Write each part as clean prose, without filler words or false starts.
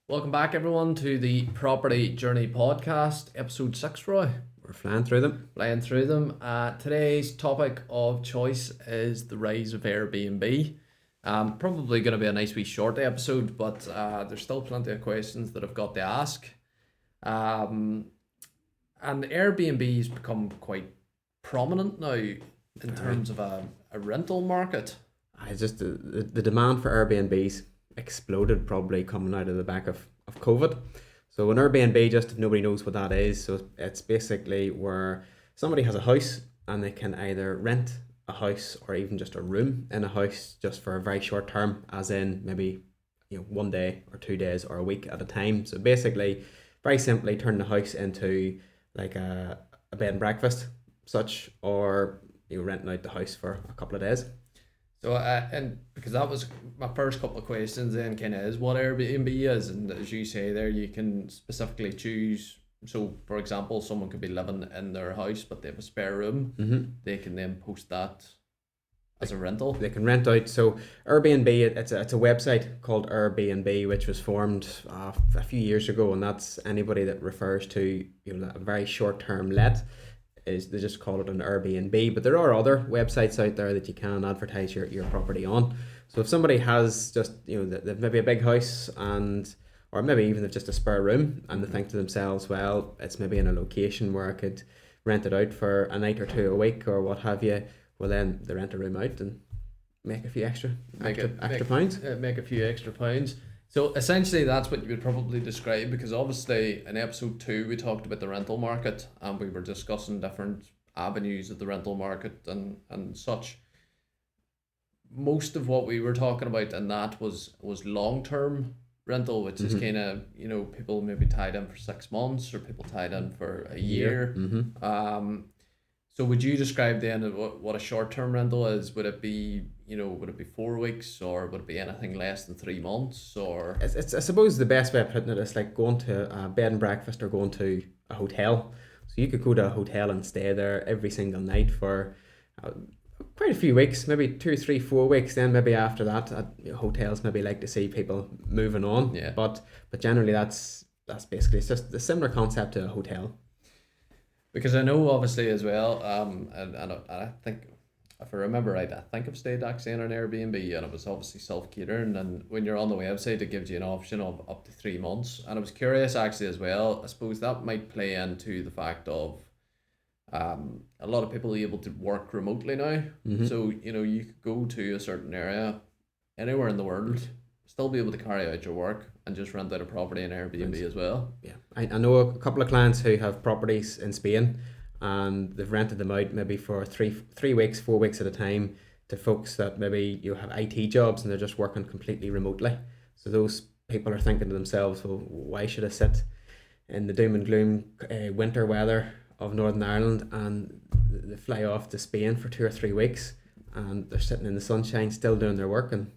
Welcome back, everyone, to the Property Journey Podcast, episode 6, Roy. We're flying through them. Flying through them. Today's topic of choice is the rise of Airbnb. Probably going to be a nice wee short episode, but there's still plenty of questions that I've got to ask. And Airbnb has become quite prominent now in terms of a rental market. The demand for Airbnbs exploded probably coming out of the back of COVID. So an Airbnb, just if nobody knows what that is, so it's basically where somebody has a house and they can either rent a house or even just a room in a house just for a very short term, as in maybe 1 day or 2 days or a week at a time. So basically, very simply, turn the house into like a bed and breakfast such, or renting out the house for a couple of days. So, and because that was my first couple of questions, then kind of is what Airbnb is, and as you say there, you can specifically choose. So, for example, someone could be living in their house, but they have a spare room. Mm-hmm. They can then post that as a rental. They can rent out. So Airbnb, it's a website called Airbnb, which was formed a few years ago, and that's anybody that refers to a very short term let. They just call it an Airbnb, but there are other websites out there that you can advertise your property on. So if somebody has just they've maybe a big house or maybe even they've just a spare room, and they think to themselves, well, it's maybe in a location where I could rent it out for a night or two a week or what have you, well then they rent a room out and make a few extra pounds. Make a few extra pounds. So essentially that's what you would probably describe, because obviously in episode 2 we talked about the rental market and we were discussing different avenues of the rental market and such. Most of what we were talking about in that was long-term rental, which is kind of, people maybe tied in for 6 months or people tied in for a year. Mm-hmm. So would you describe then what a short-term rental is? Would it be 4 weeks, or would it be anything less than 3 months? Or it's I suppose the best way of putting it is like going to a bed and breakfast or going to a hotel. So you could go to a hotel and stay there every single night for quite a few weeks, maybe 2, 3, 4 weeks. Then maybe after that, hotels maybe like to see people moving on. Yeah. But generally that's basically, it's just a similar concept to a hotel. Because I know obviously as well, and I think, if I remember right, I think I've stayed actually in an Airbnb and it was obviously self-catering, and when you're on the website it gives you an option of up to 3 months. And I was curious actually as well, I suppose that might play into the fact of a lot of people are able to work remotely now. Mm-hmm. So you could go to a certain area anywhere in the world, still be able to carry out your work and just rent out a property in Airbnb as well. Yeah, I know a couple of clients who have properties in Spain and they've rented them out maybe for 3 weeks, 4 weeks at a time to folks that maybe have IT jobs and they're just working completely remotely. So those people are thinking to themselves, well, why should I sit in the doom and gloom winter weather of Northern Ireland, and they fly off to Spain for 2 or 3 weeks and they're sitting in the sunshine still doing their work and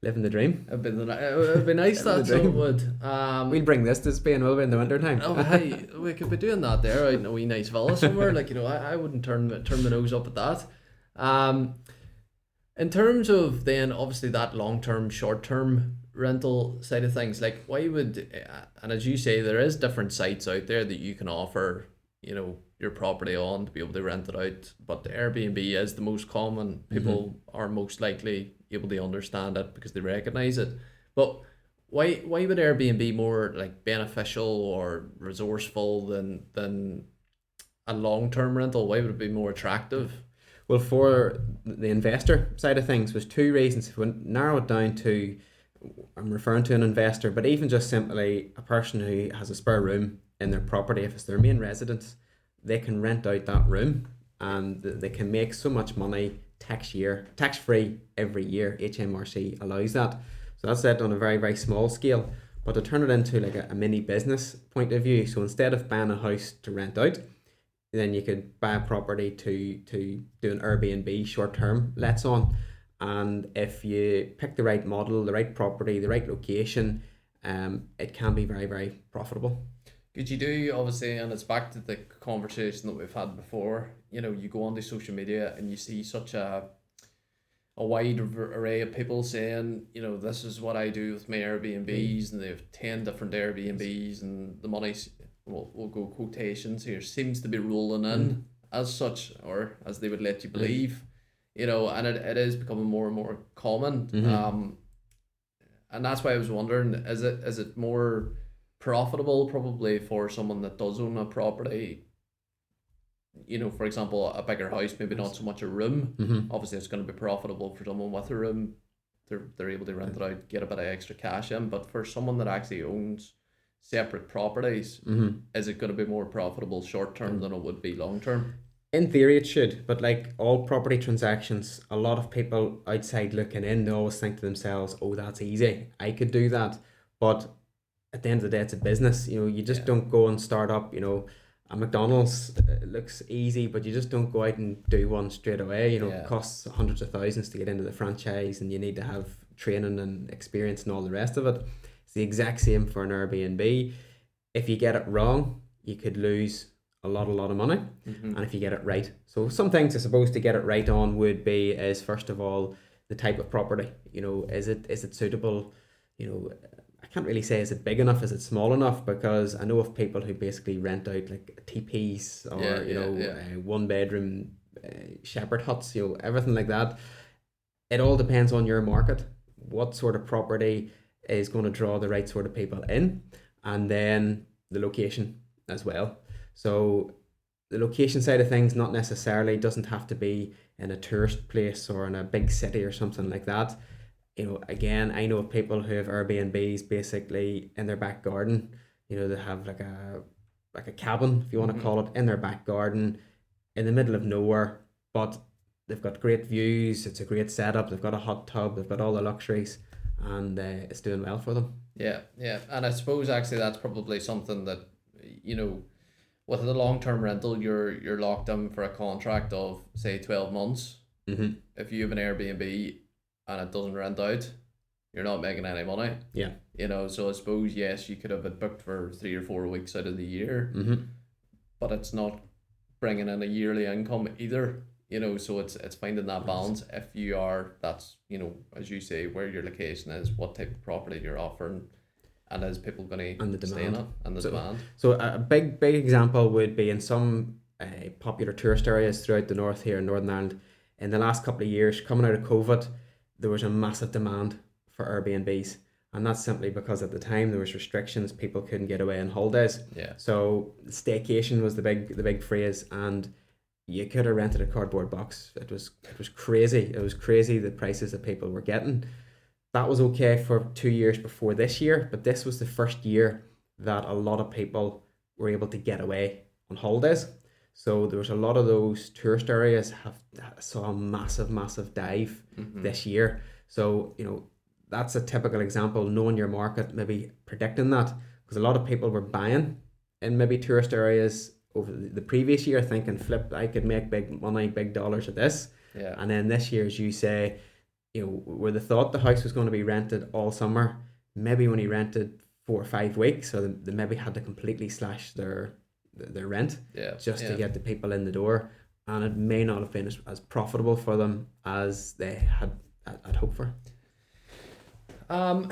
living the dream. It'd be nice that, so it would. We'll bring this to Spain, will we, in the winter time? Oh, hey, we could be doing that there out in a wee nice villa somewhere. I wouldn't turn the nose up at that. In terms of then obviously that long-term, short-term rental side of things, like why would, and as you say, there is different sites out there that you can offer, your property on to be able to rent it out, but the Airbnb is the most common. People are most likely able to understand it because they recognize it. But why would Airbnb be more like beneficial or resourceful than a long-term rental? Why would it be more attractive? Well, for the investor side of things, was 2 reasons. If we narrow it down to, I'm referring to an investor, but even just simply a person who has a spare room in their property, if it's their main residence, they can rent out that room and they can make so much money tax-free every year. HMRC allows that. So that's set on a very, very small scale. But to turn it into like a mini business point of view, so instead of buying a house to rent out, then you could buy a property to do an Airbnb short-term lets on. And if you pick the right model, the right property, the right location, it can be very, very profitable. Could you do, obviously, and it's back to the conversation that we've had before, you go onto social media and you see such a a wide array of people saying, you know, this is what I do with my Airbnbs, and they have 10 different Airbnbs, and the money, we'll go quotations here, seems to be rolling in as such, or as they would let you believe, you know, and it is becoming more and more common. And that's why I was wondering, is it more profitable probably for someone that does own a property? You know, for example, a bigger house, maybe not so much a room. Obviously, it's going to be profitable for someone with a room. They're able to rent it out, get a bit of extra cash in. But for someone that actually owns separate properties, is it going to be more profitable short term than it would be long term? In theory, it should, but like all property transactions, a lot of people outside looking in, they always think to themselves, "Oh, that's easy. I could do that." But at the end of the day, it's a business. You know, you just don't go and start up. You know, a McDonald's, it looks easy, but you just don't go out and do one straight away. You know, it costs hundreds of thousands to get into the franchise, and you need to have training and experience and all the rest of it. It's the exact same for an Airbnb. If you get it wrong, you could lose a lot of money. And if you get it right, so some things I suppose to get it right on would be is, first of all, the type of property. You know, is it suitable? You know, I can't really say is it big enough, is it small enough, because I know of people who basically rent out like teepees or one bedroom shepherd huts, you know, everything like that. It all depends on your market, what sort of property is going to draw the right sort of people in, and then the location as well. So the location side of things, not necessarily, doesn't have to be in a tourist place or in a big city or something like that. You know, again, I know of people who have Airbnbs basically in their back garden. You know, they have like a cabin, if you want to call it, in their back garden in the middle of nowhere, but they've got great views, it's a great setup, they've got a hot tub, they've got all the luxuries, and it's doing well for them. Yeah, and I suppose actually that's probably something that, you know, with the long-term rental, you're locked in for a contract of say 12 months. If you have an Airbnb and it doesn't rent out, you're not making any money. Yeah. You know, so I suppose yes, you could have it booked for 3 or 4 weeks out of the year, but it's not bringing in a yearly income either. You know, so it's finding that balance. If you are, that's, you know, as you say, where your location is, what type of property you're offering, and is people going to stay in it, and the demand. So a big example would be in some popular tourist areas throughout the north here in Northern Ireland. In the last couple of years, coming out of COVID, there was a massive demand for Airbnbs, and that's simply because at the time there was restrictions, people couldn't get away on holidays. Yeah. So staycation was the big phrase, and you could have rented a cardboard box. It was crazy. It was crazy the prices that people were getting. That was okay for 2 years before this year, but this was the first year that a lot of people were able to get away on holidays. So there was a lot of those tourist areas saw a massive dive this year. So, you know, that's a typical example, knowing your market, maybe predicting that, because a lot of people were buying in maybe tourist areas over the previous year thinking, flip, I could make big money, big dollars at this. Yeah. And then this year, as you say, you know, where they thought the house was going to be rented all summer, maybe when he rented 4 or 5 weeks, so they maybe had to completely slash their rent to get the people in the door, and it may not have been as profitable for them as they had hoped for. I've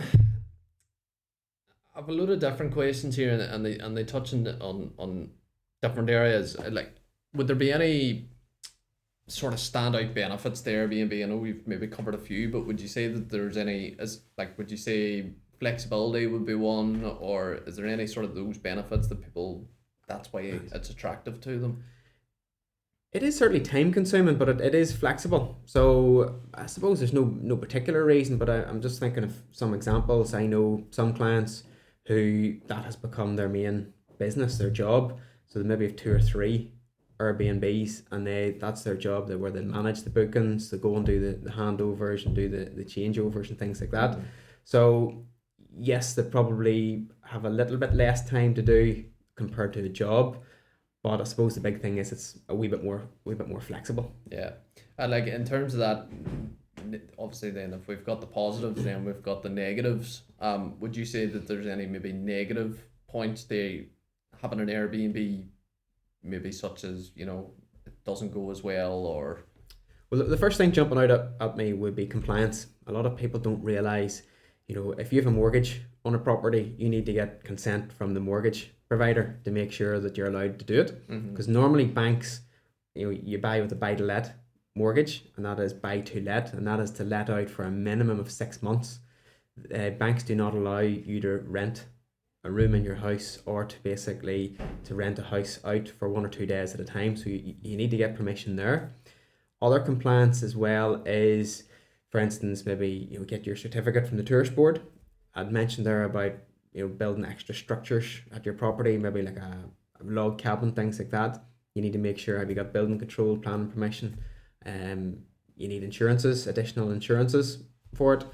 a load of different questions here, and they touch on different areas. Like, would there be any sort of standout benefits to Airbnb? I know we've maybe covered a few, but would you say that there's any, would you say flexibility would be one, or is there any sort of those benefits that people, that's why it's attractive to them? It is certainly time consuming, but it is flexible. So I suppose there's no particular reason, but I'm just thinking of some examples. I know some clients who that has become their main business, their job. So they maybe have 2 or 3 Airbnbs, and that's their job. Where they manage the bookings, they go and do the handovers and do the changeovers and things like that. So yes, they probably have a little bit less time to do compared to the job, but I suppose the big thing is it's a wee bit more flexible. Yeah, and like in terms of that, obviously then if we've got the positives, then we've got the negatives. Would you say that there's any maybe negative points to having an Airbnb, maybe such as, you know, it doesn't go as well, or? Well, the first thing jumping out at me would be compliance. A lot of people don't realize, if you have a mortgage on a property, you need to get consent from the mortgage provider to make sure that you're allowed to do it. Because normally banks, you buy with a buy to let mortgage, and that is buy to let, and that is to let out for a minimum of 6 months. Banks do not allow you to rent a room in your house, or to rent a house out for 1 or 2 days at a time. So you need to get permission there. Other compliance as well is, for instance, maybe get your certificate from the tourist board. I'd mentioned there about building extra structures at your property, maybe like a log cabin, things like that. You need to make sure, have you got building control, planning permission. You need additional insurances for it.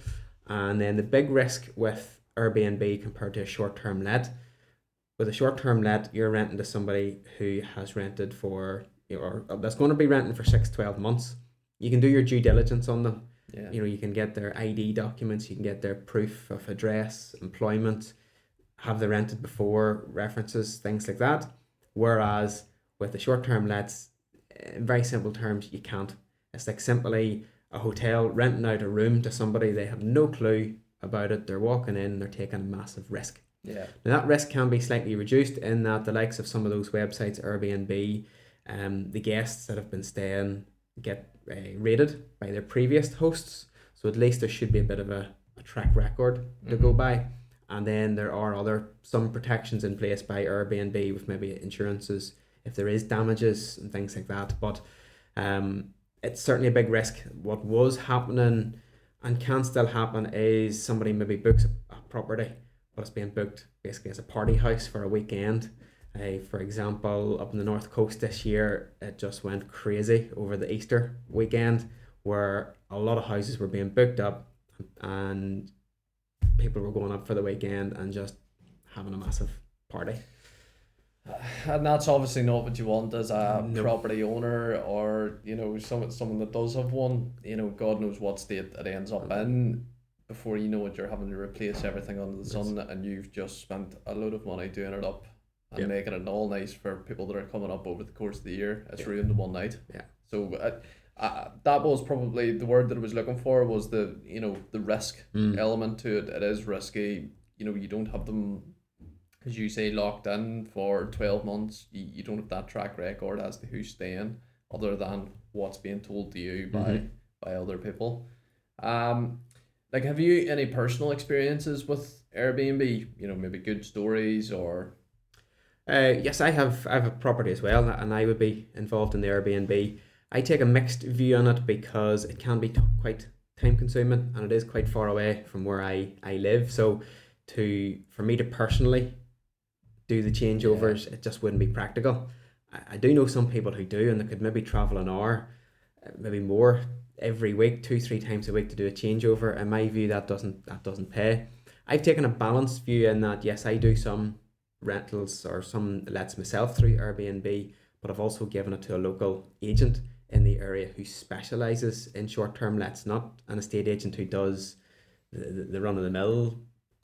And then the big risk with Airbnb compared to a short-term let. With a short-term let, you're renting to somebody who has rented for, or that's going to be renting for 6-12 months. You can do your due diligence on them. Yeah. You can get their ID documents, you can get their proof of address, employment, have they rented before, references, things like that. Whereas with the short-term lets, in very simple terms, you can't. It's like simply a hotel renting out a room to somebody, they have no clue about it, they're walking in, they're taking a massive risk. Yeah. Now that risk can be slightly reduced in that the likes of some of those websites, Airbnb, the guests that have been staying get rated by their previous hosts, so at least there should be a bit of a track record to go by. And then there are some protections in place by Airbnb with maybe insurances if there is damages and things like that. But it's certainly a big risk. What was happening and can still happen is somebody maybe books a property, but it's being booked basically as a party house for a weekend. For example, up in the North Coast this year, it just went crazy over the Easter weekend, where a lot of houses were being booked up and people were going up for the weekend and just having a massive party. And that's obviously not what you want as a No. property owner, or someone that does have one. God knows what state it ends up in. Before you know it, you're having to replace everything under the sun, and you've just spent a load of money doing it up and making it all nice for people that are coming up over the course of the year. It's ruined in one night. Yeah. So that was probably the word that I was looking for, was the risk element to it. It is risky. You don't have them, as you say, locked in for 12 months. You don't have that track record as to who's staying, other than what's being told to you by other people. Have you any personal experiences with Airbnb? Maybe good stories or... Yes, I have a property as well, and I would be involved in the Airbnb. I take a mixed view on it because it can be quite time consuming, and it is quite far away from where I live. So for me to personally do the changeovers, it just wouldn't be practical. I do know some people who do, and they could maybe travel an hour, maybe more, every week, 2-3 times a week to do a changeover. In my view, that doesn't pay. I've taken a balanced view in that, yes, I do some rentals or some lets myself through Airbnb, but I've also given it to a local agent in the area who specializes in short-term lets, not an estate agent who does the run-of-the-mill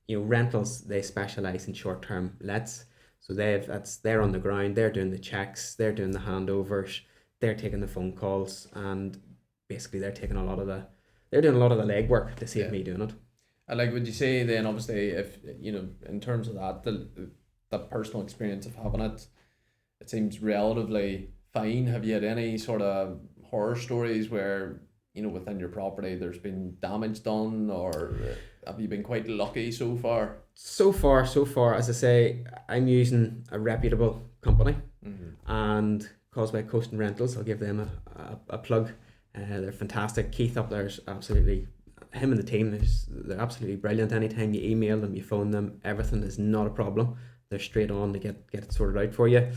rentals. They specialize in short-term lets, so they're on the ground, they're doing the checks, they're doing the handovers, they're taking the phone calls, and basically they're doing a lot of the legwork to save me doing it. And would you say then, obviously, if in terms of that, the personal experience of having it seems relatively fine. Have you had any sort of horror stories where within your property there's been damage done, or have you been quite lucky so far? So far, as I say, I'm using a reputable company, and Causeway Coast and Rentals. I'll give them a plug. They're fantastic. Keith up there's absolutely, him and the team, they're absolutely brilliant. Anytime you email them, you phone them, everything is not a problem. They're straight on to get it sorted out for you.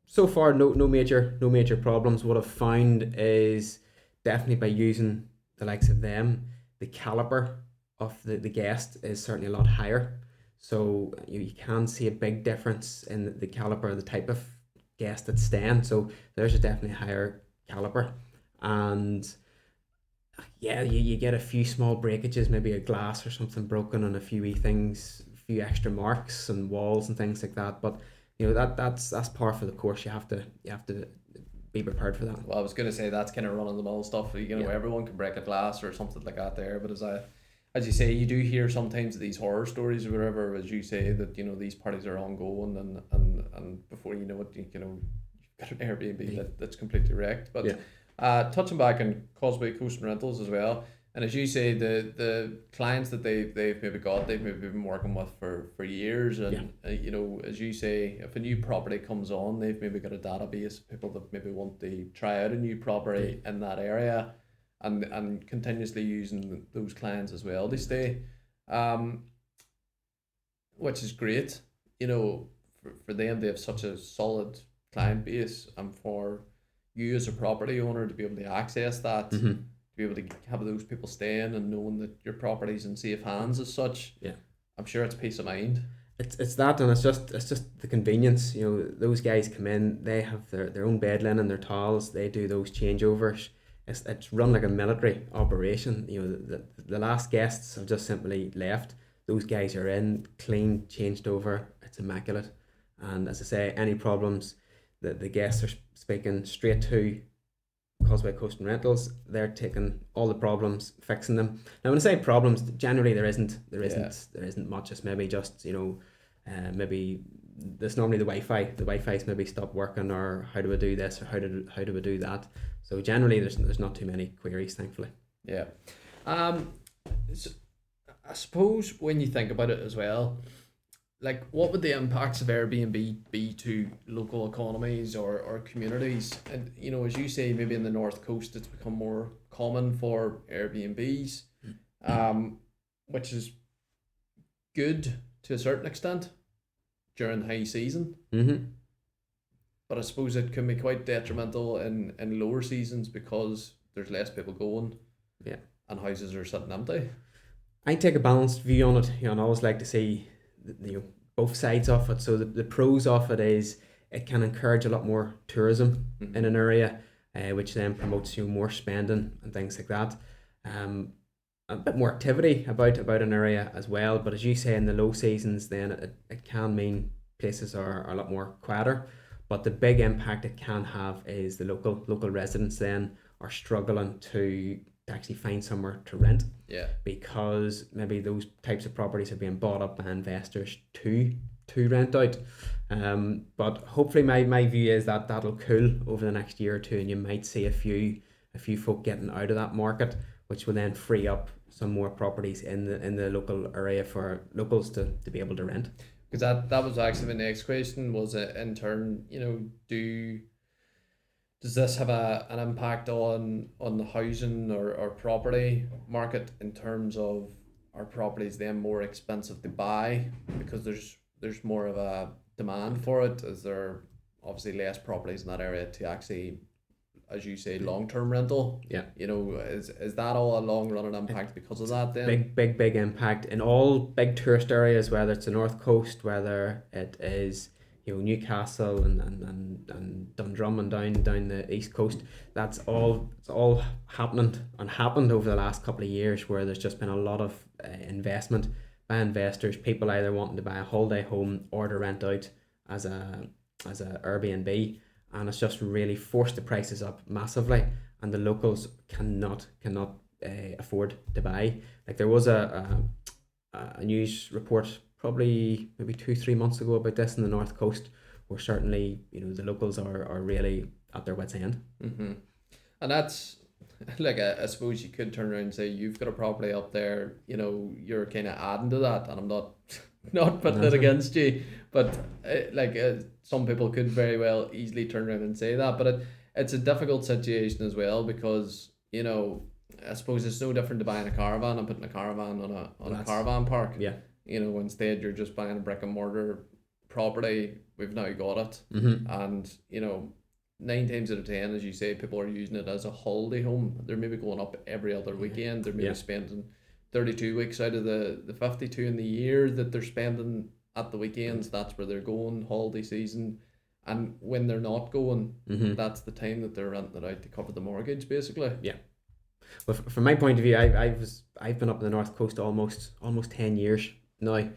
So far, no major problems. What I've found is definitely by using the likes of them, the caliber of the guest is certainly a lot higher. So you can see a big difference in the caliber, the type of guest that's staying. So there's a definitely higher caliber. And yeah, you get a few small breakages, maybe a glass or something broken, and a few wee things, a few extra marks and walls and things like that. But that's par for the course. You have to be prepared for that. Well, I was going to say that's kind of run of the mill stuff. You know, everyone can break a glass or something like that there. But as you say, you do hear sometimes these horror stories or whatever, as you say, that, you know, these parties are ongoing and before you know it, you know, you've got an Airbnb that's completely wrecked. But touching back on Causeway Coast and Rentals as well, and as you say, the clients that they've maybe been working with for years, and you know, as you say, if a new property comes on, they've maybe got a database of people that maybe want to try out a new property in that area, and continuously using those clients as well to stay, which is great. You know, for them to have such a solid client base, and for you as a property owner to be able to access that. Mm-hmm. To be able to have those people staying and knowing that your property's in safe hands as such. Yeah, I'm sure it's peace of mind. It's that, and it's just the convenience. You know, those guys come in, they have their own bed linen, their towels, they do those changeovers. It's run like a military operation. You know, the last guests have just simply left. Those guys are in, clean, changed over. It's immaculate. And as I say, any problems, the guests are speaking straight to Causeway Coast and Rentals. They're taking all the problems, fixing them. Now, when I say problems, generally there isn't much. It's maybe just, you know, maybe there's normally the Wi-Fi. The Wi-Fi's maybe stopped working, or how do I do this, or how do I do that. So generally there's not too many queries, thankfully. Yeah. So I suppose when you think about it as well, like, what would the impacts of Airbnb be to local economies or communities? And, you know, as you say, maybe in the North Coast, it's become more common for Airbnbs, which is good to a certain extent during high season. Mm-hmm. But I suppose it can be quite detrimental in lower seasons because there's less people going. Yeah. And houses are sitting empty. I take a balanced view on it, you know, and I always like to see, you know, both sides of it. So the pros of it is it can encourage a lot more tourism in an area, which then promotes, you know, more spending and things like that. A bit more activity about an area as well. But as you say, in the low seasons, then it can mean places are a lot more quieter. But the big impact it can have is the local residents then are struggling to actually find somewhere to rent. Yeah. Because maybe those types of properties are being bought up by investors to rent out. But hopefully my view is that that'll cool over the next year or two, and you might see a few folk getting out of that market, which will then free up some more properties in the local area for locals to be able to rent. Because that was actually the next question, was it in turn, you know, does this have an impact on the housing or property market in terms of, are properties then more expensive to buy because there's more of a demand for it? Is there obviously less properties in that area to actually, as you say, long-term rental? Yeah. You know, is that all a long-running impact because of that then? Big impact in all big tourist areas, whether it's the North Coast, whether it is, you know, Newcastle and Dundrum and down the East Coast. It's all happened over the last couple of years, where there's just been a lot of investment by investors, people either wanting to buy a holiday home or to rent out as a Airbnb, and it's just really forced the prices up massively, and the locals cannot afford to buy. Like, there was a news report probably maybe 2-3 months ago about this in the North Coast, where certainly, you know, the locals are really at their wits' end. Mm-hmm. And that's, like, I suppose you could turn around and say, you've got a property up there, you know, you're kind of adding to that, and I'm not putting it against you, but some people could very well easily turn around and say that, but it's a difficult situation as well, because, you know, I suppose it's no different to buying a caravan and putting a caravan on a caravan park. Yeah. You know, instead you're just buying a brick and mortar property. We've now got it. Mm-hmm. And, you know, 9 times out of 10, as you say, people are using it as a holiday home. They're maybe going up every other weekend. They're maybe spending 32 weeks out of the 52 in the year that they're spending at the weekends. That's where they're going, holiday season. And when they're not going, that's the time that they're renting it out to cover the mortgage, basically. Yeah. Well, from my point of view, I've been up in the North Coast almost 10 years now.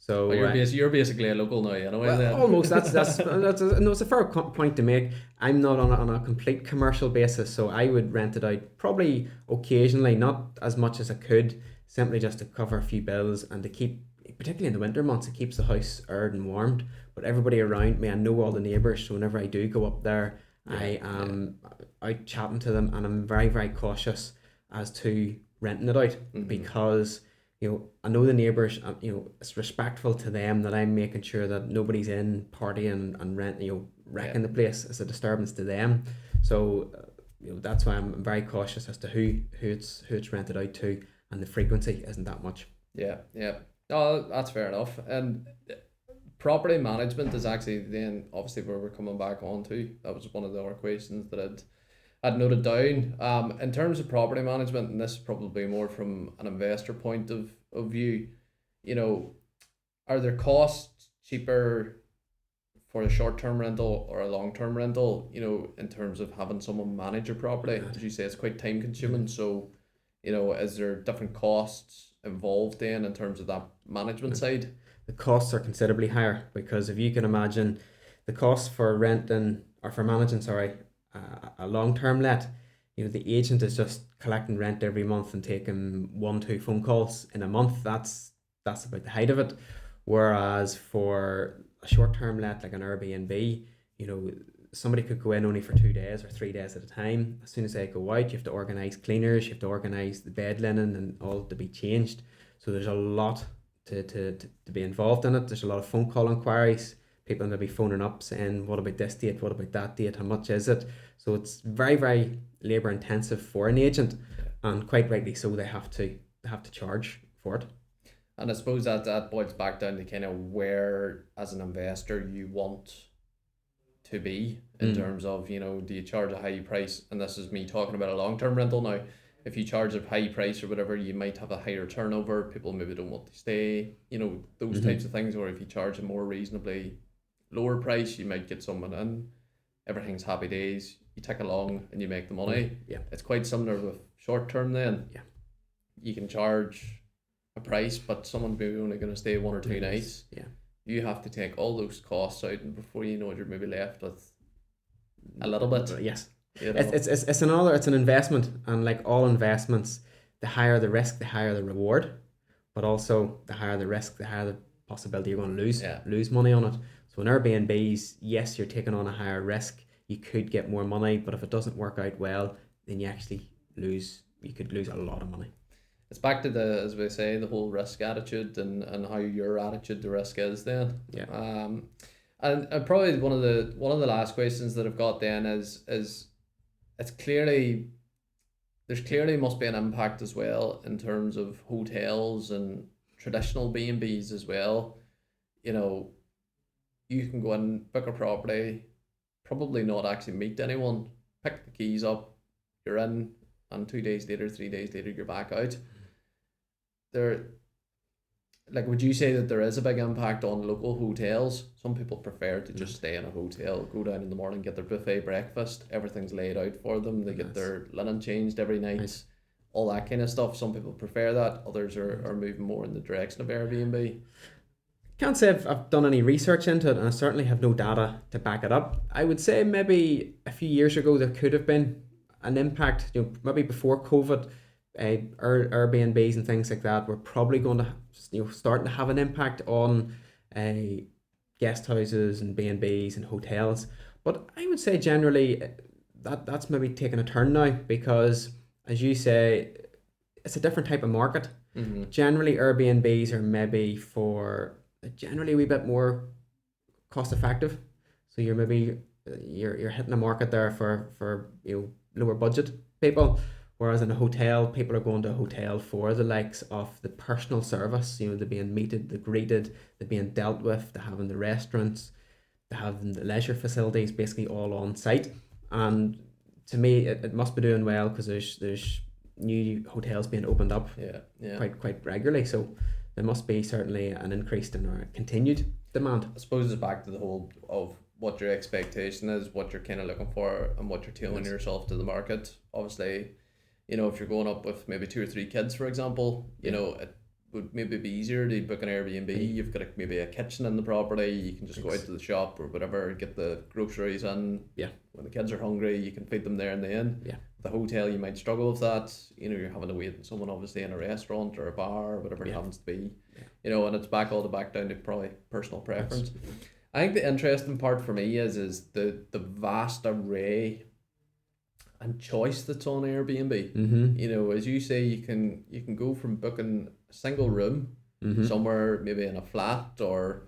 So Well, you're basically a local now, anyway. well, Then. almost. No, it's a fair point to make. I'm not on a complete commercial basis, so I would rent it out probably occasionally, not as much as I could, simply just to cover a few bills and to keep, particularly in the winter months, it keeps the house aired and warmed. But everybody around me, I know all the neighbours, so whenever I do go up there, I am out chatting to them, and I'm very, very cautious as to renting it out because I know the neighbours, it's respectful to them that I'm making sure that nobody's in partying and wrecking the place. It's a disturbance to them. So, that's why I'm very cautious as to who it's rented out to, and the frequency isn't that much. Yeah. Oh, that's fair enough. And property management is actually then obviously where we're coming back on to. That was one of the other questions that I'd noted down. In terms of property management, and this is probably more from an investor point of view, are there costs cheaper for a short-term rental or a long-term rental, in terms of having someone manage your property? As you say, it's quite time consuming. So, is there different costs involved then in terms of that management side? The costs are considerably higher, because if you can imagine the cost for renting, or for managing, a long-term let, the agent is just collecting rent every month and taking 1-2 phone calls in a month. That's about the height of it. Whereas for a short-term let like an Airbnb, somebody could go in only for 2 days or 3 days at a time. As soon as they go out, you have to organise cleaners, you have to organise the bed linen and all to be changed. So there's a lot to be involved in it. There's a lot of phone call inquiries. People may be phoning up saying, what about this date? What about that date? How much is it? So it's very, very labour intensive for an agent, and quite rightly so. They have to charge for it. And I suppose that boils back down to kind of where, as an investor, you want to be in terms of, do you charge a high price? And this is me talking about a long-term rental now. If you charge a high price or whatever, you might have a higher turnover. People maybe don't want to stay, those types of things. Or if you charge a more reasonably lower price, you might get someone in, everything's happy days, you tick along and you make the money. It's quite similar with short term then. You can charge a price, but someone's maybe only going to stay 1 or 2 nights. You have to take all those costs out, and before you know it, you're maybe left with a little bit. It's an investment, and like all investments, the higher the risk, the higher the reward, but also the higher the risk, the higher the possibility you're going to lose money on it. So in Airbnbs, yes, you're taking on a higher risk. You could get more money, but if it doesn't work out well, then you could lose a lot of money. It's back to as we say, the whole risk attitude and how your attitude to risk is then. And probably one of the last questions that I've got then is there's clearly must be an impact as well in terms of hotels and traditional B&Bs as well. You can go and book a property, probably not actually meet anyone, pick the keys up, you're in, and 2 days later, 3 days later, you're back out. Would you say that there is a big impact on local hotels? Some people prefer to just stay in a hotel, go down in the morning, get their buffet breakfast, everything's laid out for them, they get their linen changed every night, all that kind of stuff. Some people prefer that, others are moving more in the direction of Airbnb. Can't say I've done any research into it, and I certainly have no data to back it up. I would say maybe a few years ago there could have been an impact, maybe before COVID. Airbnbs and things like that were probably going to starting to have an impact on guest houses and B&Bs and hotels. But I would say generally that's maybe taking a turn now, because as you say, it's a different type of market. Generally Airbnbs are maybe generally a wee bit more cost effective, so you're hitting a market there for lower budget people. Whereas in a hotel, people are going to a hotel for the likes of the personal service, they're being meted, they're greeted, they're being dealt with, they're having the restaurants, they're having the leisure facilities, basically all on site. And to me, it must be doing well, because there's new hotels being opened up quite regularly. So there must be certainly an increased or continued demand. I suppose it's back to the whole of what your expectation is, what you're kind of looking for, and what you're tailoring yourself to the market. Obviously, if you're going up with maybe 2 or 3 kids, for example, would maybe be easier to book an Airbnb. You've got maybe a kitchen in the property. You can just go out to the shop or whatever, get the groceries in. Yeah. When the kids are hungry, you can feed them there and then. Yeah. The hotel, you might struggle with that. You're having to wait on someone obviously in a restaurant or a bar or whatever it happens to be. Yeah. And it's back down to probably personal preference. I think the interesting part for me is the vast array and choice that's on Airbnb. Mm-hmm. As you say, you can go from booking a single room somewhere, maybe in a flat or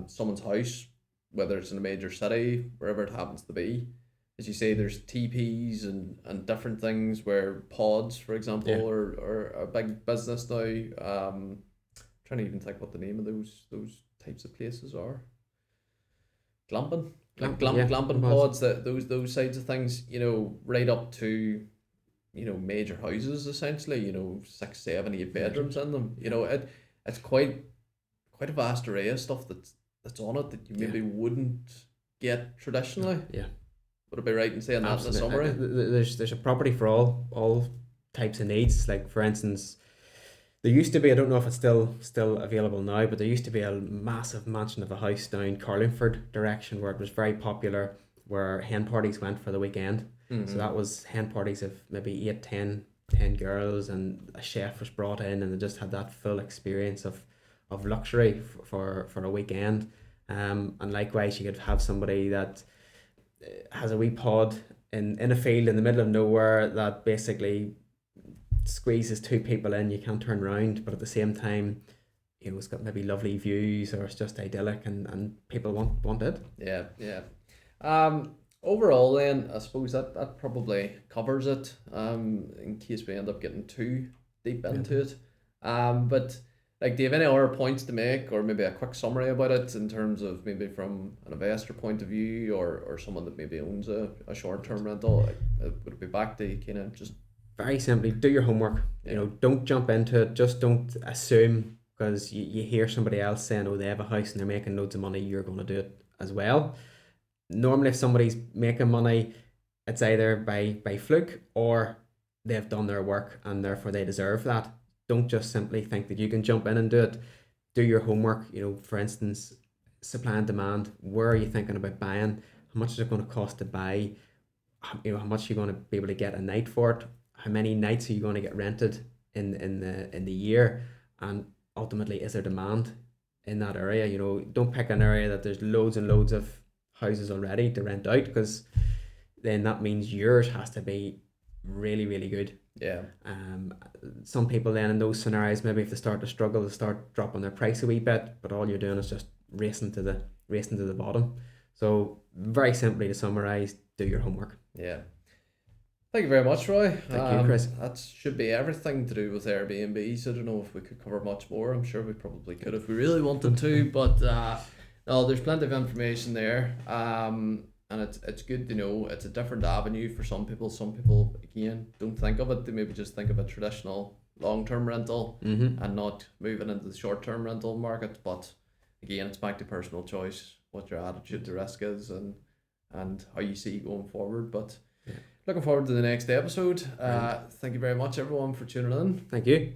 someone's house, whether it's in a major city, wherever it happens to be. As you say, there's TPs and different things where pods, for example, are a big business now. Trying to even think what the name of those types of places are. Glamping. Glamping pods, that those sides of things, right up to, major houses essentially, 6, 7, 8 bedrooms in them. It's quite a vast array of stuff that's on it that you maybe wouldn't get traditionally. Yeah. Would it be right in saying that in a summary? There's a property for all types of needs. Like for instance, there used to be, I don't know if it's still available now, but there used to be a massive mansion of a house down Carlingford direction where it was very popular, where hen parties went for the weekend. So that was hen parties of maybe 8, 10 girls, and a chef was brought in, and they just had that full experience of luxury for a weekend. And likewise, you could have somebody that has a wee pod in a field in the middle of nowhere that basically squeezes 2 people in. You can't turn around, but at the same time, it's got maybe lovely views, or it's just idyllic, and people want it. Overall then, I suppose that probably covers it, in case we end up getting too deep into it. But do you have any other points to make, or maybe a quick summary about it in terms of maybe from an investor point of view, or someone that maybe owns a short-term rental? Would it be back to kind of just very simply, do your homework. Don't jump into it. Just don't assume because you hear somebody else saying, oh, they have a house and they're making loads of money, you're going to do it as well. Normally, if somebody's making money, it's either by fluke or they've done their work and therefore they deserve that. Don't just simply think that you can jump in and do it. Do your homework. For instance, supply and demand. Where are you thinking about buying? How much is it going to cost to buy? How much are you going to be able to get a night for it? How many nights are you going to get rented in the year? And ultimately, is there demand in that area? Don't pick an area that there's loads and loads of houses already to rent out, because then that means yours has to be really, really good. Yeah. Some people then in those scenarios, maybe if they start to struggle, they start dropping their price a wee bit, but all you're doing is just racing to the bottom. So very simply to summarize, do your homework. Yeah. Thank you very much, Roy. Thank you, Chris. That should be everything to do with Airbnbs. I don't know if we could cover much more. I'm sure we probably could if we really wanted to, but no, there's plenty of information there. And it's good to know it's a different avenue for some people. Some people, again, don't think of it. They maybe just think of a traditional long-term rental and not moving into the short-term rental market. But again, it's back to personal choice, what your attitude to risk is, and how you see going forward. But looking forward to the next episode. Thank you very much, everyone, for tuning in. Thank you.